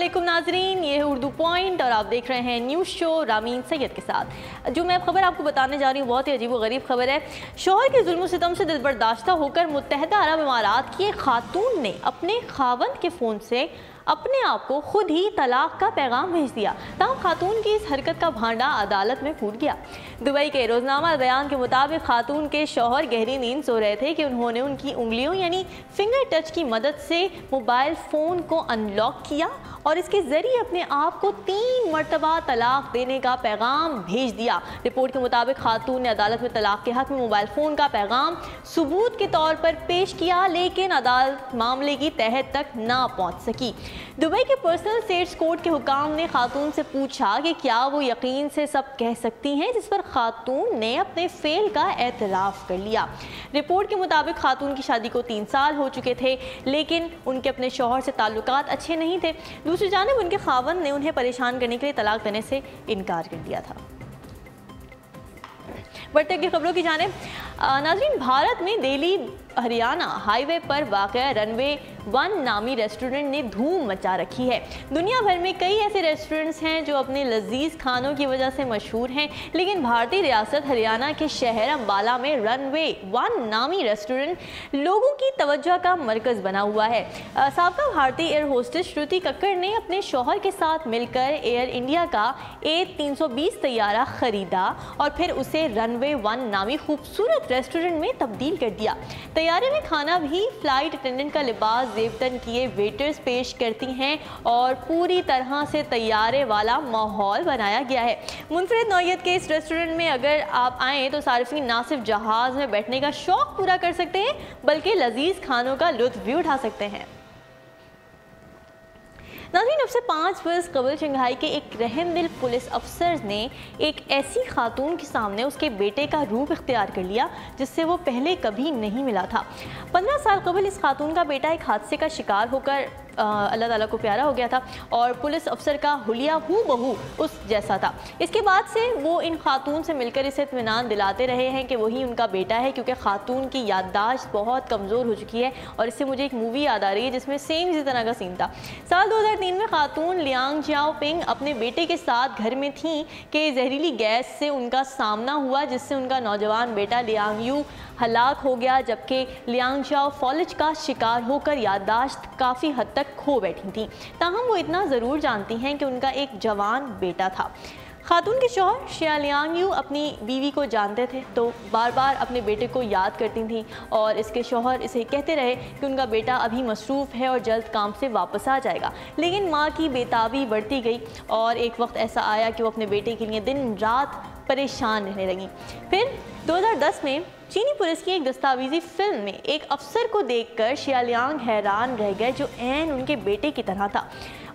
अस्सलामुअलैकुम नाजरीन, ये है उर्दू पॉइंट और आप देख रहे हैं न्यूज़ शो रामीन सैयद के साथ। जो मैं खबर आपको बताने जा रही हूँ बहुत ही अजीब व गरीब खबर है। शौहर के जुल्म सितम से दिलबर्दाश्ता होकर मुत्तहदा अरब इमारात की एक खातून ने अपने खावंद के फ़ोन से अपने आप को खुद ही तलाक का पैगाम भेज दिया। तब खातून की इस हरकत का भांडा अदालत में फूट गया। दुबई के रोजनामा बयान के मुताबिक खातून के शौहर गहरी नींद सो रहे थे कि उन्होंने उनकी उंगलियों यानी फिंगर टच की मदद से मोबाइल फ़ोन को अनलॉक किया और इसके ज़रिए अपने आप को 3 मरतबा तलाक देने का पैगाम भेज दिया। रिपोर्ट के मुताबिक खातून ने अदालत में तलाक के हक़ में मोबाइल फ़ोन का पैगाम सबूत के तौर पर पेश किया, लेकिन अदालत मामले की तह तक ना पहुँच सकी। दुबई के पर्सनल स्टेट्स कोर्ट के हुकाम ने खातून से पूछा कि क्या वो यकीन से सब कह सकती हैं, जिस पर खातून ने अपने फेल का एतराफ़ कर लिया। रिपोर्ट के मुताबिक खातून की शादी को 3 साल हो चुके थे, लेकिन उनके अपने शौहर से ताल्लुकात अच्छे नहीं थे। दूसरी जानिब उनके खावंद ने उन्हें परेशान करने के लिए तलाक देने से इनकार कर दिया था। बढ़ते की खबरों की जानिब नाज़रीन, भारत में दिल्ली हरियाणा हाईवे पर वाक़या रनवे 1 नामी रेस्टोरेंट ने धूम मचा रखी है। दुनिया भर में कई ऐसे रेस्टोरेंट्स हैं जो अपने लजीज खानों की वजह से मशहूर हैं, लेकिन भारतीय रियासत हरियाणा के शहर अम्बाला में रनवे 1 नामी रेस्टोरेंट लोगों की तवज्जो का मरकज़ बना हुआ है। साबका भारतीय एयर होस्टेस श्रुति कक्कड़ ने अपने शौहर के साथ मिलकर एयर इंडिया का A320 तैयारा ख़रीदा और फिर उसे रनवे 1 नामी खूबसूरत रेस्टोरेंट में तब्दील कर दिया। तैयारे में खाना भी फ्लाइट अटेंडेंट का लिबास जेबतन किए वेटर्स पेश करती हैं और पूरी तरह से तैयारे वाला माहौल बनाया गया है। मुनफरिद नौइयत के इस रेस्टोरेंट में अगर आप आएँ तो सारिफीन ना सिर्फ जहाज़ में बैठने का शौक़ पूरा कर सकते हैं, बल्कि लजीज खानों का लुत्फ़ भी उठा सकते हैं। नाज़रीन, अब से 5 वर्ष कबल शंघाई के एक रहमदिल पुलिस अफसर ने एक ऐसी खातून के सामने उसके बेटे का रूप इख्तियार कर लिया जिससे वो पहले कभी नहीं मिला था। 15 साल कबल इस खातून का बेटा एक हादसे का शिकार होकर अल्लाह ताला को प्यारा हो गया था और पुलिस अफसर का हुलिया हूबहू उस जैसा था। इसके बाद से वो इन खातून से मिलकर इसे इत्मीनान दिलाते रहे हैं कि वही उनका बेटा है, क्योंकि खातून की याददाश्त बहुत कमज़ोर हो चुकी है। और इससे मुझे एक मूवी याद आ रही है जिसमें सेम इसी तरह का सीन था। साल 2003 में खातून लियांग जियाओपिंग अपने बेटे के साथ घर में थीं कि जहरीली गैस से उनका सामना हुआ, जिससे उनका नौजवान बेटा लियांग यू हलाक हो गया, जबकि लियांग जाओ फॉलिज का शिकार होकर याददाश्त काफ़ी हद तक खो बैठी थी। ताहम वो इतना ज़रूर जानती हैं कि उनका एक जवान बेटा था। खातून के शौहर शिया लियांग यू अपनी बीवी को जानते थे तो बार बार अपने बेटे को याद करती थीं और इसके शौहर इसे कहते रहे कि उनका बेटा अभी मसरूफ़ है और जल्द काम से वापस आ जाएगा। लेकिन माँ की बेताबी बढ़ती गई और एक वक्त ऐसा आया कि वो अपने बेटे के लिए दिन रात परेशान रहने लगी। फिर 2010 में चीनी पुलिस की एक दस्तावेजी फिल्म में एक अफसर को देखकर शिया लियांग हैरान रह गए जो ऐन उनके बेटे की तरह था।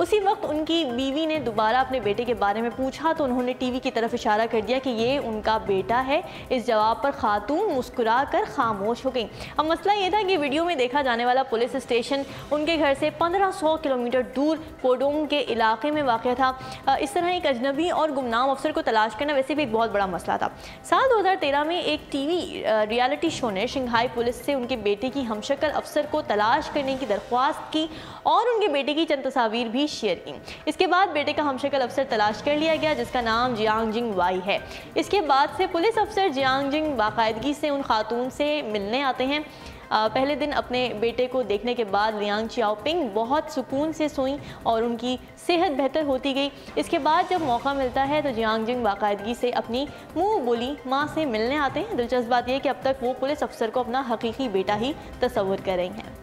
उसी वक्त उनकी बीवी ने दोबारा अपने बेटे के बारे में पूछा तो उन्होंने टीवी की तरफ इशारा कर दिया कि ये उनका बेटा है। इस जवाब पर खातून मुस्कुरा कर खामोश हो गई। अब मसला ये था कि वीडियो में देखा जाने वाला पुलिस स्टेशन उनके घर से 1500 किलोमीटर दूर पोडोंग के इलाके में वाक़ था। इस तरह एक अजनबी और गुमनाम अफसर को तलाश करना वैसे भी एक बहुत बड़ा मसला था। साल 2013 में एक टीवी रियलिटी शो ने शंघाई पुलिस से उनके बेटे की हमशक्ल अफसर को तलाश करने की दरख्वास्त की और उनके बेटे की चंद तस्वीर भी शेयर की। इसके बाद बेटे का हमशक्ल अफसर तलाश कर लिया गया जिसका नाम जियांग जिंग वाई है। इसके बाद से पुलिस अफसर जियांग जिंग बाकायदगी से उन खातून से मिलने आते हैं। पहले दिन अपने बेटे को देखने के बाद लियांग जियाओपिंग बहुत सुकून से सोईं और उनकी सेहत बेहतर होती गई। इसके बाद जब मौका मिलता है तो जियांग जिंग बाकायदगी से अपनी मुंह बोली माँ से मिलने आते हैं। दिलचस्प बात यह कि अब तक वो पुलिस अफसर को अपना हकीकी बेटा ही तस्वुर कर रही हैं।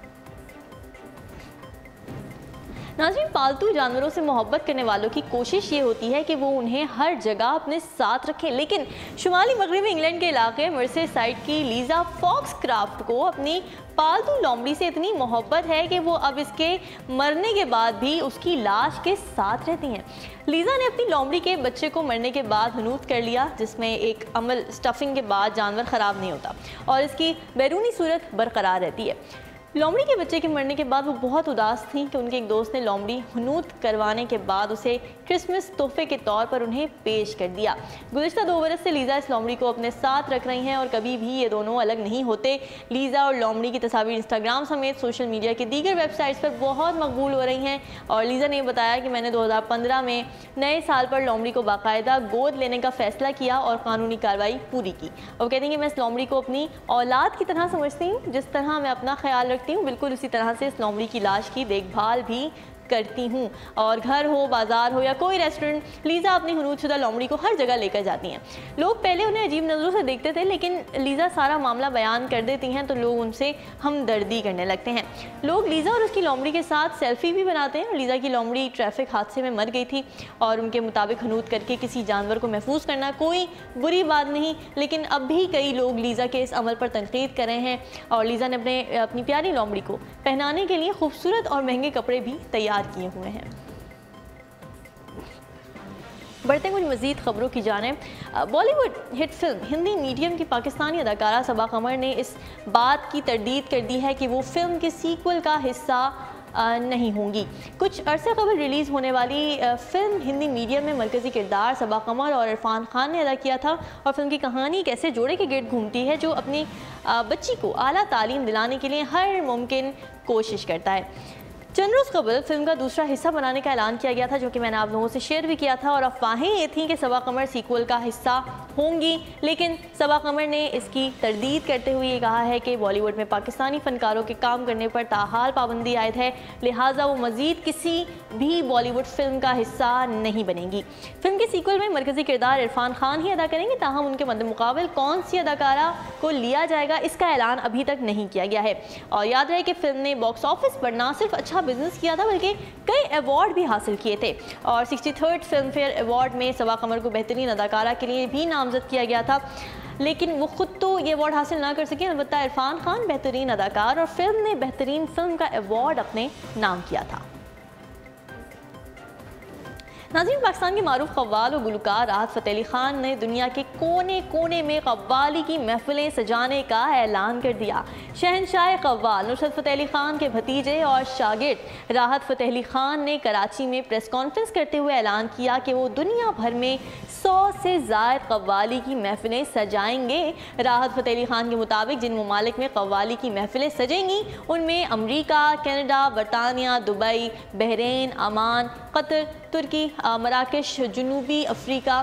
नाज़रीन, पालतू जानवरों से मोहब्बत करने वालों की कोशिश ये होती है कि वो उन्हें हर जगह अपने साथ रखें, लेकिन शुमाली मगरबी इंग्लैंड के इलाके मर्सेसाइड की लीजा फॉक्सक्राफ्ट को अपनी पालतू लोमड़ी से इतनी मोहब्बत है कि वो अब इसके मरने के बाद भी उसकी लाश के साथ रहती हैं। लीजा ने अपनी लोमड़ी के बच्चे को मरने के बाद हनूत कर लिया, जिसमें एक अमल स्टफिंग के बाद जानवर ख़राब नहीं होता और इसकी बैरूनी सूरत बरकरार रहती है। लोमड़ी के बच्चे के मरने के बाद वो बहुत उदास थीं कि उनके एक दोस्त ने लोमड़ी हनूत करवाने के बाद उसे क्रिसमस तोहफे के तौर पर उन्हें पेश कर दिया। गुज़िश्ता 2 बरस से लीज़ा इस लोमड़ी को अपने साथ रख रही हैं और कभी भी ये दोनों अलग नहीं होते। लीज़ा और लोमड़ी की तस्वीर इंस्टाग्राम समेत सोशल मीडिया की दीगर वेबसाइट्स पर बहुत मकबूल हो रही हैं और लीज़ा ने बताया कि मैंने 2015 में नए साल पर लोमड़ी को बाकायदा गोद लेने का फैसला किया और कानूनी कार्रवाई पूरी की। वो कहती हैं कि मैं इस लोमड़ी को अपनी औलाद की तरह समझती हूँ, जिस तरह मैं अपना ख्याल रखती हूँ बिल्कुल उसी तरह से इस लोमड़ी की लाश की देखभाल भी करती हूँ। और घर हो, बाजार हो या कोई रेस्टोरेंट, लीज़ा अपनी हनूतशुदा लोमड़ी को हर जगह लेकर जाती हैं। लोग पहले उन्हें अजीब नज़रों से देखते थे, लेकिन लीज़ा सारा मामला बयान कर देती हैं तो लोग उनसे हमदर्दी करने लगते हैं। लोग लीज़ा और उसकी लोमड़ी के साथ सेल्फी भी बनाते हैं। लीज़ा की लोमड़ी ट्रैफिक हादसे में मर गई थी और उनके मुताबिक हनूत करके किसी जानवर को महफूज करना कोई बुरी बात नहीं, लेकिन अब भी कई लोग लीज़ा के इस अमल पर तनकीद कर रहे हैं और लीज़ा ने अपनी प्यारी लोमड़ी को पहनाने के लिए खूबसूरत और महंगे कपड़े भी तैयार किए हुए हैं। बढ़ते कुछ मज़ीद खबरों की जाने। Bollywood hit film Hindi medium की पाकिस्तानी अदाकारा सबा कमर ने इस बात की तरदीद कर दी है कि वो फिल्म के सीक्वल का हिस्सा नहीं होंगी। कुछ अरसे कबल रिलीज़ होने वाली फिल्म हिंदी मीडियम में मरकज़ी किरदार सबा कमर और इरफान खान ने अदा किया था और फिल्म की कहानी एक ऐसे जोड़े के गिर्द घूमती है जो अपनी बच्ची को आला तालीम दिलाने के लिए हर मुमकिन कोशिश करता है। चंद रोज़ कबल फिल्म का दूसरा हिस्सा बनाने का ऐलान किया गया था, जो कि मैंने आप लोगों से शेयर भी किया था और अफवाहें ये थीं कि सबा कमर सीक्वल का हिस्सा होंगी, लेकिन सबा कमर ने इसकी तरदीद करते हुए ये कहा है कि बॉलीवुड में पाकिस्तानी फ़नकारों के काम करने पर ताहाल पाबंदी आयद है, लिहाजा वो मज़ीद किसी भी बॉलीवुड फिल्म का हिस्सा नहीं बनेंगी। फिल्म के सीक्वल में मरकज़ी किरदार इरफान खान ही अदा करेंगे, ताहम उनके मद्देमुकाबिल कौन सी अदाकारा को लिया जाएगा इसका ऐलान अभी तक नहीं किया गया है। और याद रहे कि फिल्म ने बॉक्स ऑफिस पर ना सिर्फ अच्छा बिजनेस किया था बल्कि कई अवार्ड भी हासिल किए थे और 63rd फिल्म फेयर अवार्ड में सबा कमर को बेहतरीन अदाकारा के लिए भी नामजद किया गया था, लेकिन वो खुद तो ये अवार्ड हासिल ना कर सके। अलबत्ता इरफान खान बेहतरीन अदाकार और फिल्म ने बेहतरीन फिल्म का अवार्ड अपने नाम किया था। नाज़रीन, पाकिस्तान के मारूफ कव्वाल और गुलकार राहत फ़तेह अली ख़ान ने दुनिया के कोने कोने में कव्वाली की महफिलें सजाने का ऐलान कर दिया। शहनशाह कव्वाल नुसरत फ़तेह अली ख़ान के भतीजे और शागिर्द राहत फ़तेह अली ख़ान ने कराची में प्रेस कॉन्फ्रेंस करते हुए ऐलान किया कि वो दुनिया भर में 100 से ज़ायद कव्वाली की महफिलें सजाएंगे। राहत फ़तेह अली ख़ान के मुताबिक जिन ममालिक में कव्वाली की महफिलें सजेंगी उनमें अमरीका, कनाडा, बरतानिया, दुबई, बहरीन, अमान, कतर, तुर्की, मराकश, जनूबी अफ्रीका,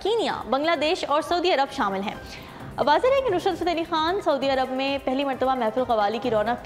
कीनिया, बांग्लादेश और सऊदी अरब शामिल हैं। वाज़ेह है कि नुसरत फ़तेह अली ख़ान सऊदी अरब में पहली मरतबा महफिल कव्वाली की रौनक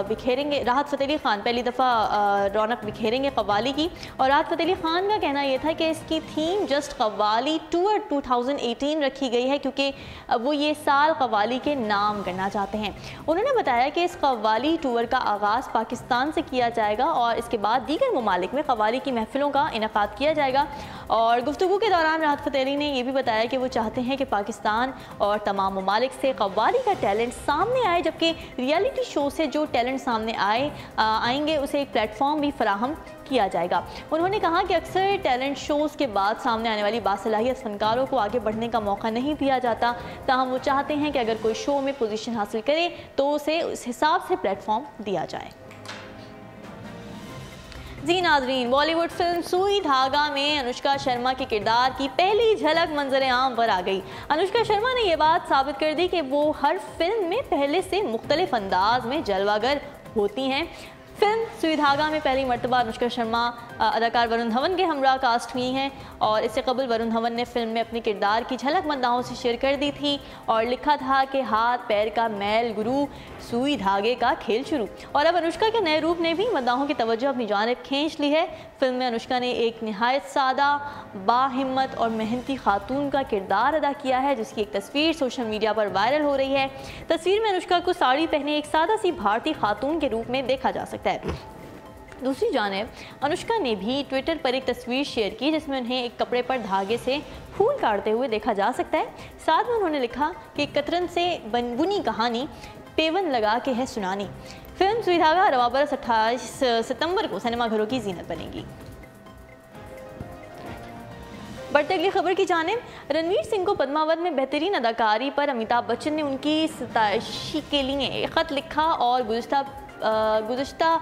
बिखेरेंगे। राहत फ़तेह अली ख़ान पहली दफ़ा रौनक बिखेरेंगे कव्वाली की और राहत फ़तेह अली ख़ान का कहना यह था कि इसकी थीम जस्ट कव्वाली टूर 2018 रखी गई है क्योंकि वो ये साल कव्वाली के नाम करना चाहते हैं। उन्होंने बताया कि इस कव्वाली टूर का आगाज़ पाकिस्तान से किया जाएगा और इसके बाद दीगर ममालिक में कव्वाली की महफिलों का इनेकाद किया जाएगा। और गुफ्तगू के दौरान राहत फ़तेह अली ने यह भी बताया कि वो चाहते हैं कि पाकिस्तान और तमाम ममालिक से कव्वाली का टैलेंट सामने आए, जबकि रियलिटी शो से जो टैलेंट सामने आएंगे उसे एक प्लेटफॉर्म भी फराहम किया जाएगा। उन्होंने कहा कि अक्सर टैलेंट शोज़ के बाद सामने आने वाली बासलाहियत फनकारों को आगे बढ़ने का मौका नहीं दिया जाता, ताहम वो चाहते हैं कि अगर कोई शो में पोजीशन हासिल करे तो उसे उस हिसाब से प्लेटफॉर्म दिया जाए। जी नाज़रीन, बॉलीवुड फिल्म सुई धागा में अनुष्का शर्मा के किरदार की पहली झलक मंजर आम पर आ गई। अनुष्का शर्मा ने यह बात साबित कर दी कि वो हर फिल्म में पहले से मुख्तलिफ अंदाज में जलवागर होती हैं। फिल्म सुई धागा में पहली मरतबा अनुष्का शर्मा अदाकार वरुण धवन के हमरा कास्ट हुई हैं और इससे कबल वरुण धवन ने फिल्म में अपने किरदार की झलक मद्दाहों से शेयर कर दी थी और लिखा था कि हाथ पैर का मैल गुरु, सुई धागे का खेल शुरू। और अब अनुष्का के नए रूप ने भी मद्दाहों की तवज्जो अपनी जानिब खींच ली है। फिल्म में अनुष्का ने एक निहायत सादा, बाहिम्मत और मेहनती खातून का किरदार अदा किया है, जिसकी एक तस्वीर सोशल मीडिया पर वायरल हो रही है। तस्वीर में अनुष्का को साड़ी पहने एक सादा सी भारतीय खातून के रूप में देखा जा सकता है। दूसरी जानिब अनुष्का ने भी ट्विटर पर एक तस्वीर शेयर की जिसमें उन्हें एक कपड़े पर धागे से फूल काटते हुए देखा जा सकता है। साथ में उन्होंने लिखा कि कतरन से बुनी कहानी पेवन लगा के है सुनानी। फिल्म सुई धागा रवा बरस 28 सितंबर को सिनेमाघरों की जीनत बनेगी। बढ़ते अगली खबर की जानिब, रणवीर सिंह को पद्मावत में बेहतरीन अदाकारी पर अमिताभ बच्चन ने उनकी सताइश के लिए ख़त लिखा और गुज़िश्ता गुज़श्ता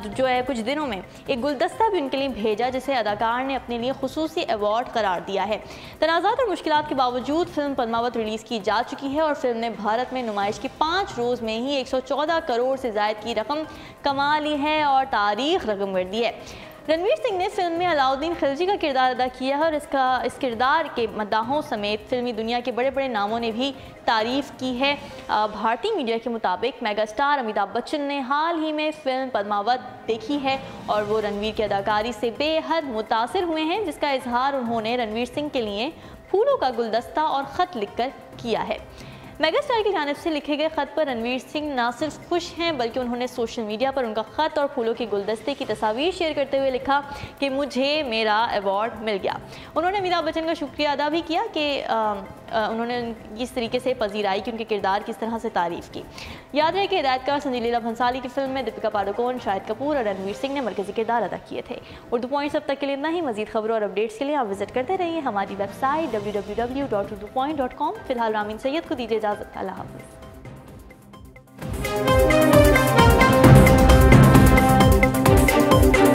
जो है कुछ दिनों में एक गुलदस्ता भी उनके लिए भेजा, जिसे अदाकार ने अपने लिए खुसूसी अवार्ड करार दिया है। तनाज़ात और मुश्किलात के बावजूद फिल्म पद्मावत रिलीज़ की जा चुकी है और फिल्म ने भारत में नुमाइश की 5 रोज़ में ही 114 करोड़ से ज़ायद की रकम कमा ली है और तारीख रकम कर दी है। रणवीर सिंह ने फिल्म में अलाउद्दीन खिलजी का किरदार अदा किया है और इस किरदार के मद्दाहों समेत फिल्मी दुनिया के बड़े बड़े नामों ने भी तारीफ़ की है। भारतीय मीडिया के मुताबिक मेगा स्टार अमिताभ बच्चन ने हाल ही में फिल्म पद्मावत देखी है और वो रणवीर की अदाकारी से बेहद मुतासिर हुए हैं, जिसका इजहार उन्होंने रणवीर सिंह के लिए फूलों का गुलदस्ता और ख़त लिखकर किया है। मेगा स्टार की जानिब से लिखे गए ख़त पर रणवीर सिंह ना सिर्फ खुश हैं बल्कि उन्होंने सोशल मीडिया पर उनका ख़त और फूलों के गुलदस्ते की तस्वीर शेयर करते हुए लिखा कि मुझे मेरा अवार्ड मिल गया। उन्होंने अमिताभ बच्चन का शुक्रिया अदा भी किया कि उन्होंने इस तरीके से पजीराई कि उनके किरदार किस तरह से तारीफ़ की। याद रहे कि हिदायतकार संजय लीला भंसाली की फिल्म में दीपिका पादुकोण, शाहिद कपूर और रणवीर सिंह ने मरकज़ी किरदार अदा किए थे। उर्दू पॉइंट्स अब तक के लिए इतना ही। मज़ीद खबरों और अपडेट्स के लिए आप विजिट करते रहिए हमारी वेबसाइट www.urdupoint.com। फिलहाल रामीन सैयद को दीजिए इजाज़त। अल्लाह हाफ़िज़।